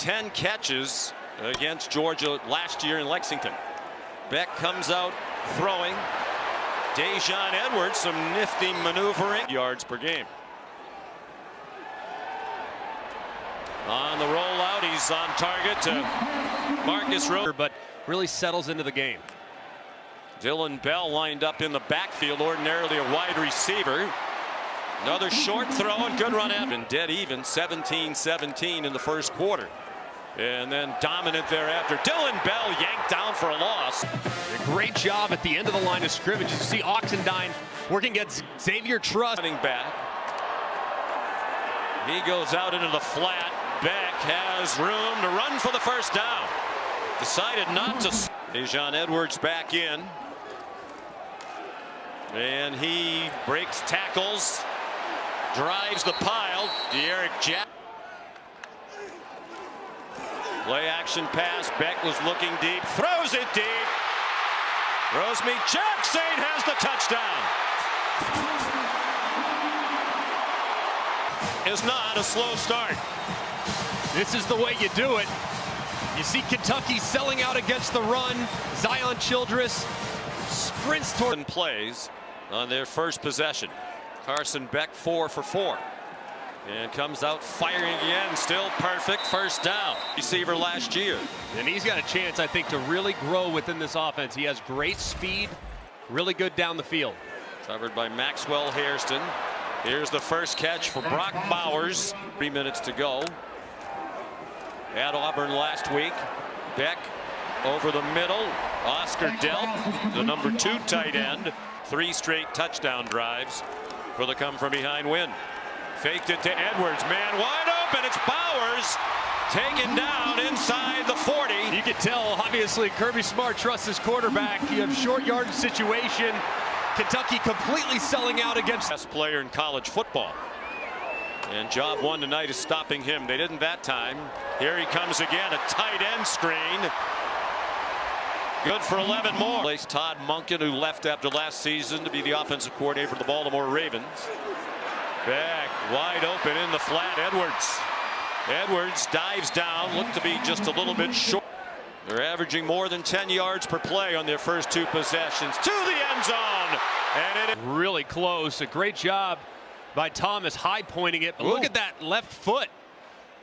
10 catches against Georgia last year in Lexington. Beck comes out throwing. Dejon Edwards, some nifty maneuvering. Yards per game. On the rollout, he's on target to Marcus Rowe, but really settles into the game. Dylan Bell lined up in the backfield, ordinarily a wide receiver. Another short throw and good run out. And dead even, 17-17 in the first quarter. And then dominant thereafter. Dylan Bell yanked down for a loss. A great job at the end of the line of scrimmage. You see Oxendine working against Xavier Truss. Running back. He goes out into the flat. Beck has room to run for the first down. Decided not to. Dejon Edwards back in. And he breaks tackles. Drives the pile. De'Eric Jack. Play action pass. Beck was looking deep. Throws it deep. Rosemead Jackson has the touchdown. Is not a slow start. This is the way you do it. You see Kentucky selling out against the run. Zion Childress sprints toward plays on their first possession. Carson Beck 4 for 4. And comes out firing again. Still perfect first down. Receiver last year. And he's got a chance, I think, to really grow within this offense. He has great speed, really good down the field. Covered by Maxwell Hairston. Here's the first catch for Brock Bowers. 3 minutes to go. At Auburn last week. Beck over the middle. Oscar Delp, the number 2 tight end. 3 straight touchdown drives for the come-from-behind win. Faked it to Edwards. Man wide open. It's Bowers taken down inside the 40. You can tell, obviously, Kirby Smart trusts his quarterback. You have short yardage situation. Kentucky completely selling out against best player in college football. And job one tonight is stopping him. They didn't that time. Here he comes again. A tight end screen. Good for 11 more. Place Todd Monken, who left after last season to be the offensive coordinator for the Baltimore Ravens. Beck wide open in the flat. Edwards dives down. Looked to be just a little bit short. They're averaging more than 10 yards per play on their first 2 possessions. To the end zone. And it is really close. A great job by Thomas high pointing it. But look at that left foot.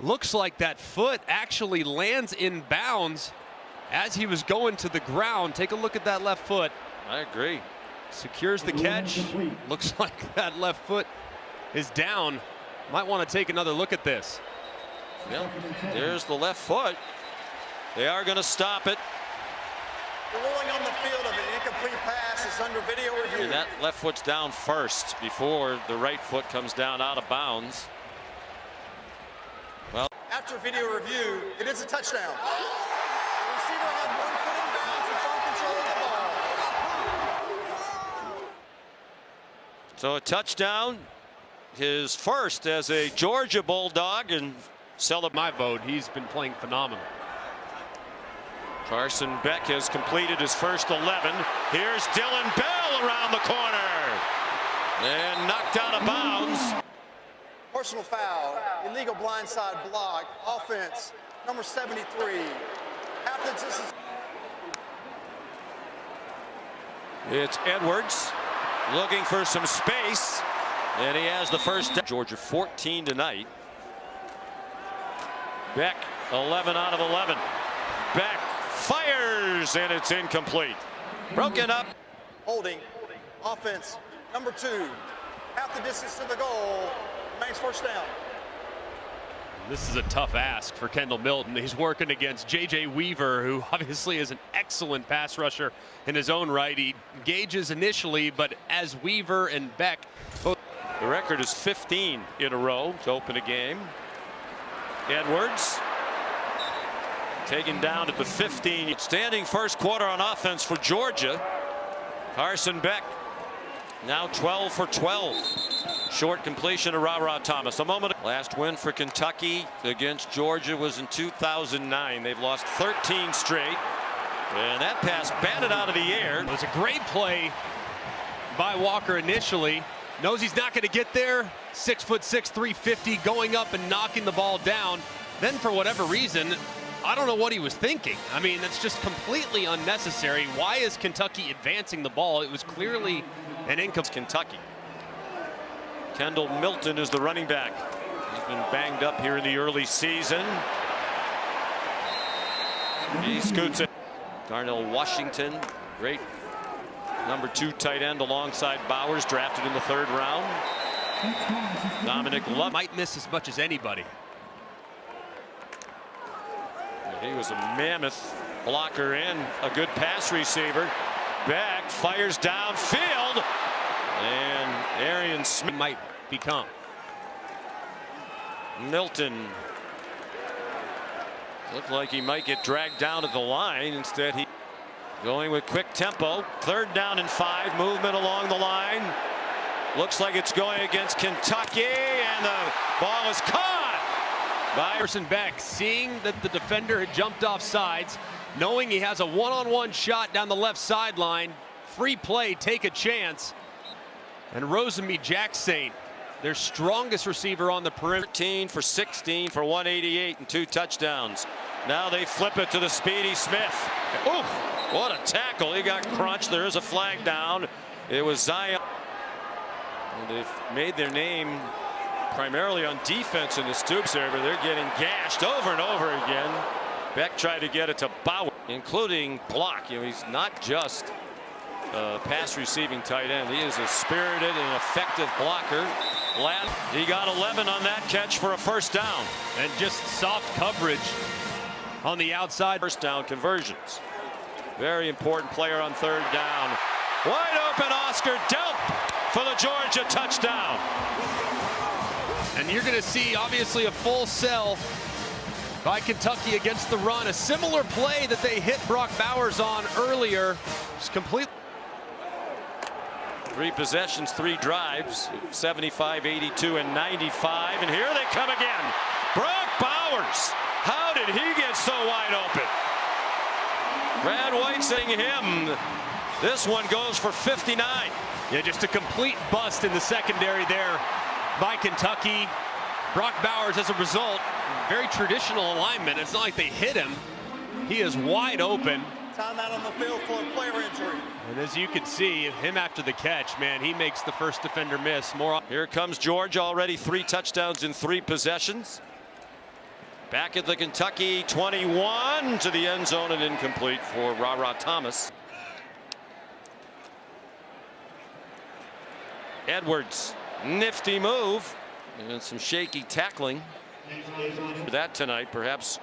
Looks like that foot actually lands in bounds as he was going to the ground. Take a look at that left foot. I agree. Secures the catch. Looks like that left foot is down. Might want to take another look at this. Yeah, there's the left foot. They are going to stop it. The ruling on the field of an incomplete pass is under video review. And that left foot's down first before the right foot comes down out of bounds. Well, after video review, it is a touchdown. The receiver had 1 foot in bounds and firm control of the ball. So a touchdown, his first as a Georgia Bulldog, and celebrate. My vote. He's been playing phenomenal. Carson Beck has completed his first 11. Here's Dylan Bell around the corner and knocked out of bounds. Personal foul, illegal blindside block, offense, number 73. Half the distance. It's Edwards looking for some space, and he has the first. Georgia 14 tonight. Beck 11 out of 11. Beck fires, and it's incomplete. Broken up. Holding, offense, number 2. Half the distance to the goal, remains first down. This is a tough ask for Kendall Milton. He's working against J.J. Weaver, who obviously is an excellent pass rusher in his own right. He engages initially, but as Weaver and Beck both. The record is 15 in a row to open a game. Edwards taken down at the 15. Standing first quarter on offense for Georgia. Carson Beck now 12 for 12. Short completion to Ra Thomas. A moment. Last win for Kentucky against Georgia was in 2009. They've lost 13 straight. And that pass batted out of the air. It was a great play by Walker initially. Knows he's not going to get there. 6'6", 350, going up and knocking the ball down. Then for whatever reason, I don't know what he was thinking. I mean, that's just completely unnecessary. Why is Kentucky advancing the ball? It was clearly an incomplete. Kentucky. Kendall Milton is the running back. He's been banged up here in the early season. He scoots it. Darnell Washington, great #2 tight end alongside Bowers, drafted in the 3rd round. Dominic Love Might miss as much as anybody. He was a mammoth blocker and a good pass receiver. Back, fires downfield, and Arian Smith Might become. Milton looked like he might get dragged down at the line. Instead, he going with quick tempo. 3rd down and 5. Movement along the line. Looks like it's going against Kentucky, and the ball is caught by Carson Beck, seeing that the defender had jumped off sides, knowing he has a one-on-one shot down the left sideline. Free play, take a chance. And Rosemy Jackson, their strongest receiver on the perimeter. 13 for 16 for 188 and 2 touchdowns. Now they flip it to the speedy Smith. Ooh, what a tackle. He got crunched. There is a flag down. It was Zion. And they've made their name primarily on defense in the Stoops area, but they're getting gashed over and over again. Beck tried to get it to Bauer, including block. You know, he's not just a pass receiving tight end. He is a spirited and effective blocker. He got 11 on that catch for a 1st down. And just soft coverage on the outside. 1st down conversions. Very important player on 3rd down. Wide open Oscar Delp for the Georgia touchdown. And you're going to see obviously a full sell by Kentucky against the run. A similar play that they hit Brock Bowers on earlier. Just complete. 3 possessions, 3 drives, 75, 82, and 95. And here they come again. Brock Bowers. How did he get so wide open? Brad White saying him. This one goes for 59. Yeah, just a complete bust in the secondary there by Kentucky. Brock Bowers, as a result, very traditional alignment. It's not like they hit him. He is wide open. Timeout on the field for a player injury. And as you can see, him after the catch, man, he makes the first defender miss. Here comes Georgia, already 3 touchdowns in 3 possessions. Back at the Kentucky 21 to the end zone and incomplete for Ra Thomas. Edwards, nifty move and some shaky tackling for that tonight. Perhaps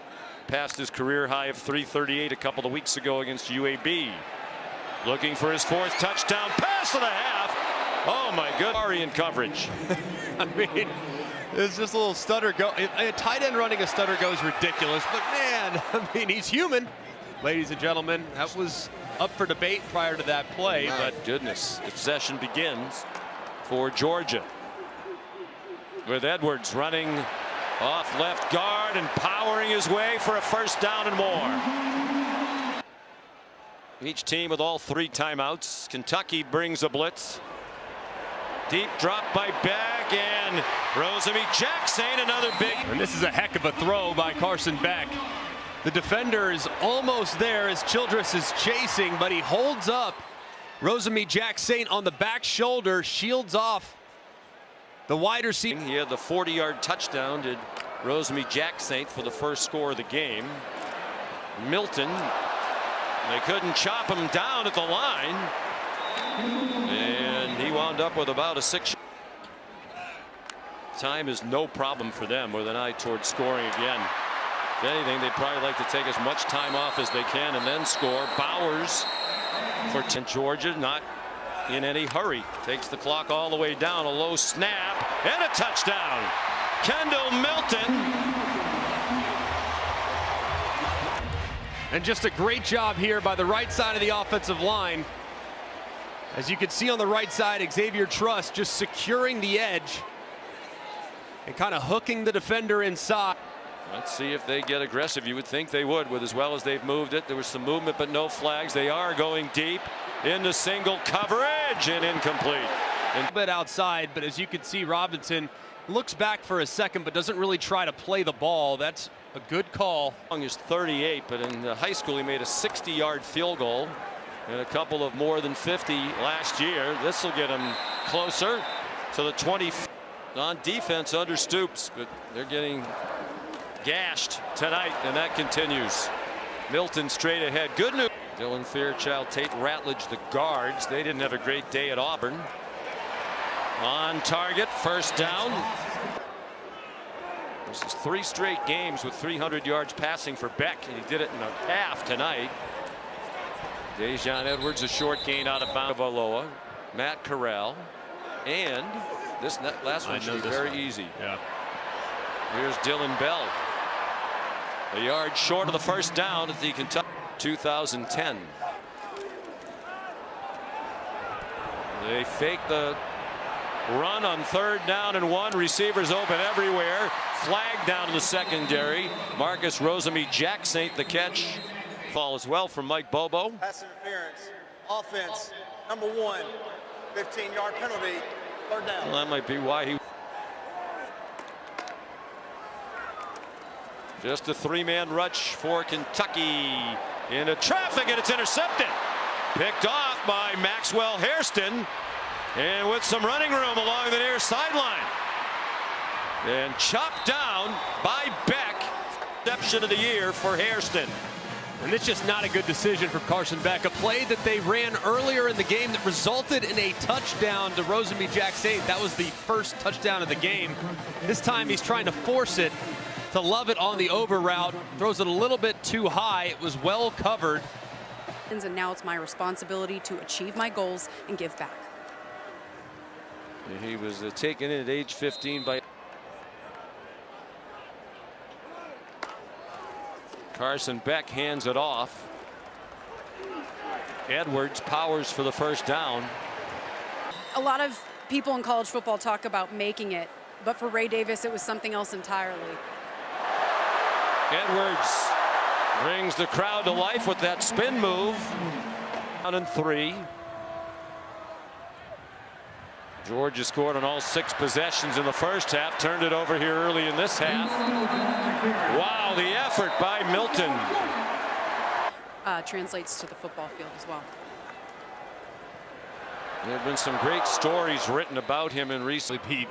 passed his career high of 338 a couple of weeks ago against UAB. Looking for his 4th touchdown pass to the half. Oh my good. Sorry in coverage. I mean, it's just a little stutter go. A tight end running a stutter go is ridiculous, but man, I mean, he's human. Ladies and gentlemen, that was up for debate prior to that play. My but goodness, the possession begins for Georgia with Edwards running off left guard and powering his way for a 1st down and more. Each team with all 3 timeouts. Kentucky brings a blitz. Deep drop by Beck, and Rosemy Jackson, another big. And this is a heck of a throw by Carson Beck. The defender is almost there as Childress is chasing, but he holds up Rosemy Jackson on the back shoulder, shields off the wide receiver. He had the 40-yard touchdown, did Rosemy Jackson, for the first score of the game. Milton, they couldn't chop him down at the line, and he wound up with about a 6. Time is no problem for them with an eye towards scoring again. If anything, they'd probably like to take as much time off as they can and then score. Bowers for Georgia, not in any hurry. Takes the clock all the way down. A low snap and a touchdown. Kendall Milton. And just a great job here by the right side of the offensive line. As you can see on the right side, Xavier Truss just securing the edge and kind of hooking the defender inside. Let's see if they get aggressive. You would think they would, with as well as they've moved it. There was some movement, but no flags. They are going deep into single coverage and incomplete. A bit outside, but as you can see, Robinson looks back for a second but doesn't really try to play the ball. That's a good call. Young is 38, but in high school he made a 60-yard field goal and a couple of more than 50 last year. This will get him closer to the 20. On defense under Stoops, but they're getting gashed tonight, and that continues. Milton straight ahead. Good news. Dylan Fairchild, Tate Ratledge, the guards. They didn't have a great day at Auburn. On target, first down. This is 3 straight games with 300 yards passing for Beck, and he did it in a half tonight. Dejon Edwards, a short gain out of bounds. Aloha, Matt Corral, and this last one should be very easy. Yeah. Here's Dylan Bell. A yard short of the first down at the Kentucky 2010. They fake the run on 3rd down and 1. Receivers open everywhere. Flag down to the secondary. Marcus Rosemy-Jacksaint the catch. Fall as well from Mike Bobo. Pass interference. Offense. Number 1. 15-yard penalty. 3rd down. Well, that might be why he. Just a 3-man rush for Kentucky into traffic, and it's intercepted. Picked off by Maxwell Hairston, and with some running room along the near sideline. And chopped down by Beck. Reception of the year for Hairston. And it's just not a good decision from Carson Beck. A play that they ran earlier in the game that resulted in a touchdown to Rosemy-Jacksaint. That was the first touchdown of the game. This time he's trying to force it to Love it on the over route. Throws it a little bit too high. It was well covered. And now it's my responsibility to achieve my goals and give back. He was taken in at age 15 by Carson Beck. Hands it off. Edwards powers for the first down. A lot of people in college football talk about making it, but for Ray Davis it was something else entirely. Edwards brings the crowd to life with that spin move. Down and 3. Georgia scored on all 6 possessions in the first half. Turned it over here early in this half. Wow, the effort by Milton. Translates to the football field as well. There have been some great stories written about him in recent. He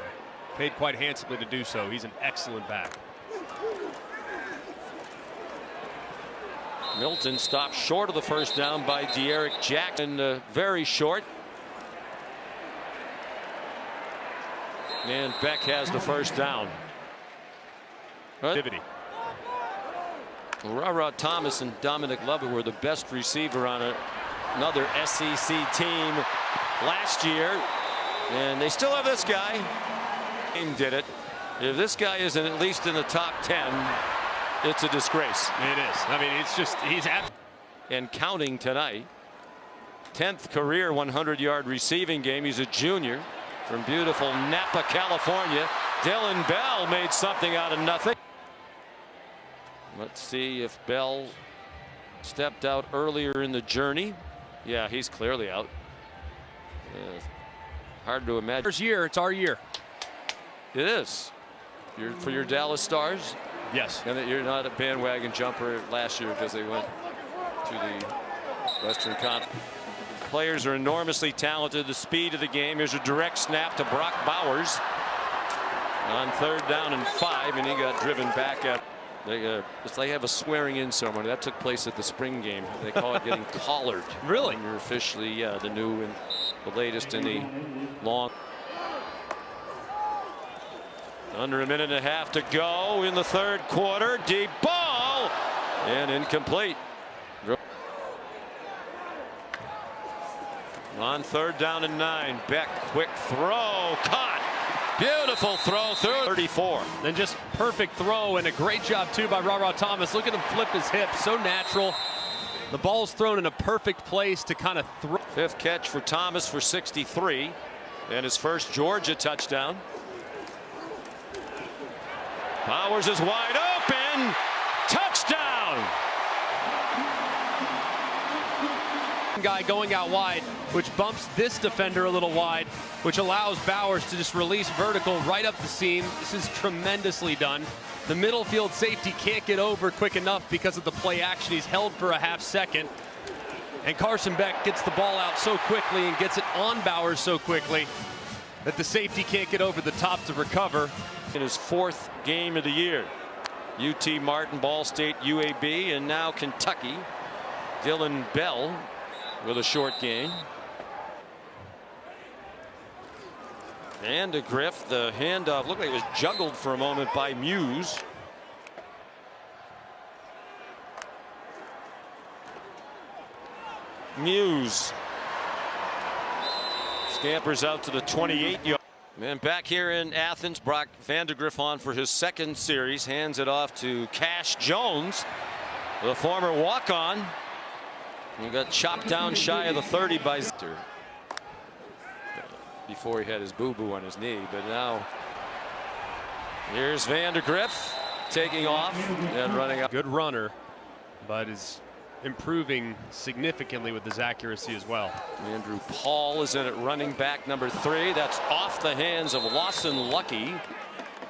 paid quite handsomely to do so. He's an excellent back. Milton stopped short of the first down by De'Eric Jackson. Very short. And Beck has the first down. Activity. Ra Thomas and Dominic Lovett were the best receiver on another SEC team last year. And they still have this guy. He did it. If this guy isn't at least in the top 10, it's a disgrace. It is. I mean, it's just, he's at. And counting tonight. 10th career 100-yard receiving game. He's a junior from beautiful Napa, California. Dylan Bell made something out of nothing. Let's see if Bell stepped out earlier in the journey. Yeah, he's clearly out. Hard to imagine. First year, it's our year. It is. For your Dallas Stars. Yes. And that you're not a bandwagon jumper last year because they went to the Western Conference. Players are enormously talented. The speed of the game. Here's a direct snap to Brock Bowers on 3rd down and 5, and he got driven back at. They have a swearing in ceremony that took place at the spring game. They call it getting collared. Really? When you're officially the new and the latest in the long. Under a minute and a half to go in the 3rd quarter. Deep ball and incomplete. On 3rd down and 9. Beck, quick throw, caught. Beautiful throw through 34. Then just perfect throw, and a great job too by Ra Thomas. Look at him flip his hips, so natural. The ball's thrown in a perfect place to kind of throw. 5th catch for Thomas for 63, and his first Georgia touchdown. Powers is wide open. Touchdown. guy going out wide, which bumps this defender a little wide, which allows Bowers to just release vertical right up the seam. This is tremendously done. The middle field safety can't get over quick enough because of the play action. He's held for a half second. And Carson Beck gets the ball out so quickly and gets it on Bowers so quickly that the safety can't get over the top to recover. In his 4th game of the year. UT Martin, Ball State, UAB, and now Kentucky. Dylan Bell with a short gain. And to Griff, the handoff looked like it was juggled for a moment by Muse. Muse scampers out to the 28-yard. And back here in Athens, Brock Vandegrift on for his 2nd series. Hands it off to Cash Jones, the former walk-on. He got chopped down shy of the 30 by Zitter before he had his boo-boo on his knee. But now here's Vandegrift taking off and running up. Good runner, but is improving significantly with his accuracy as well. Andrew Paul is in at running back number 3. That's off the hands of Lawson Lucky.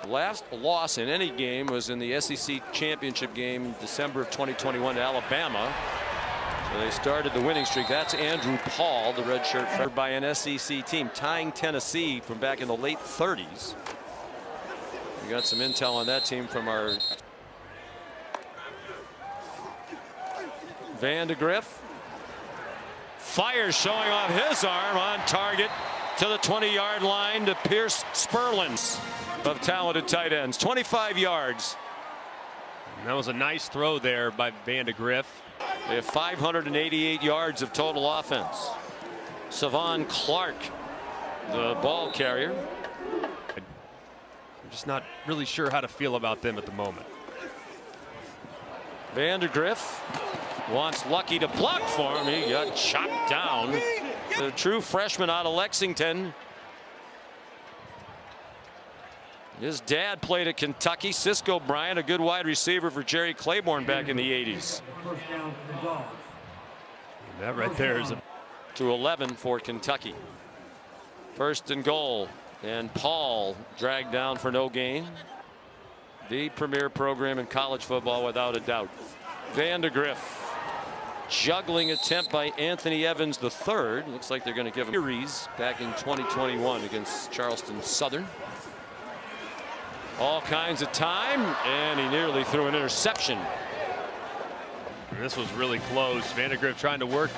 Last loss in any game was in the SEC championship game December of 2021 to Alabama. So they started the winning streak. That's Andrew Paul, the redshirt freshman, by an SEC team, tying Tennessee from back in the late 30s. We got some intel on that team from our Vandegrift. Fires, showing off his arm, on target to the 20-yard line to Pierce Sperlins of talented tight ends. 25 yards. And that was a nice throw there by Vandegrift. They have 588 yards of total offense. Savon Clark, the ball carrier. I'm just not really sure how to feel about them at the moment. Vandegrift wants Lucky to block for him. He got chopped down. The true freshman out of Lexington. His dad played at Kentucky. Cisco Bryant, a good wide receiver for Jerry Claiborne back in the 80s. That right there is a to 11 for Kentucky. 1st and goal, and Paul dragged down for no gain. The premier program in college football without a doubt. Vandegrift, juggling attempt by Anthony Evans III. Looks like they're going to give him a series back in 2021 against Charleston Southern. All kinds of time, and he nearly threw an interception. And this was really close. Vandegrift trying to work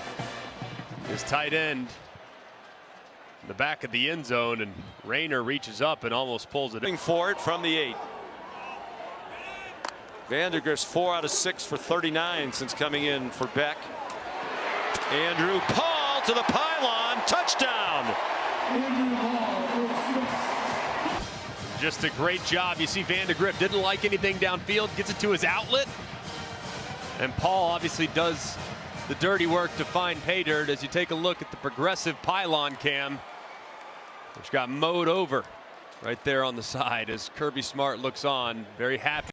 his tight end in the back of the end zone, and Rayner reaches up and almost pulls it in. For it from the 8. Vandegrift's 4 out of 6 for 39 since coming in for Beck. Andrew Paul to the pylon, touchdown. Just a great job. You see Vandegrift didn't like anything downfield, gets it to his outlet. And Paul obviously does the dirty work to find pay dirt as you take a look at the progressive pylon cam, which got mowed over right there on the side as Kirby Smart looks on, very happy.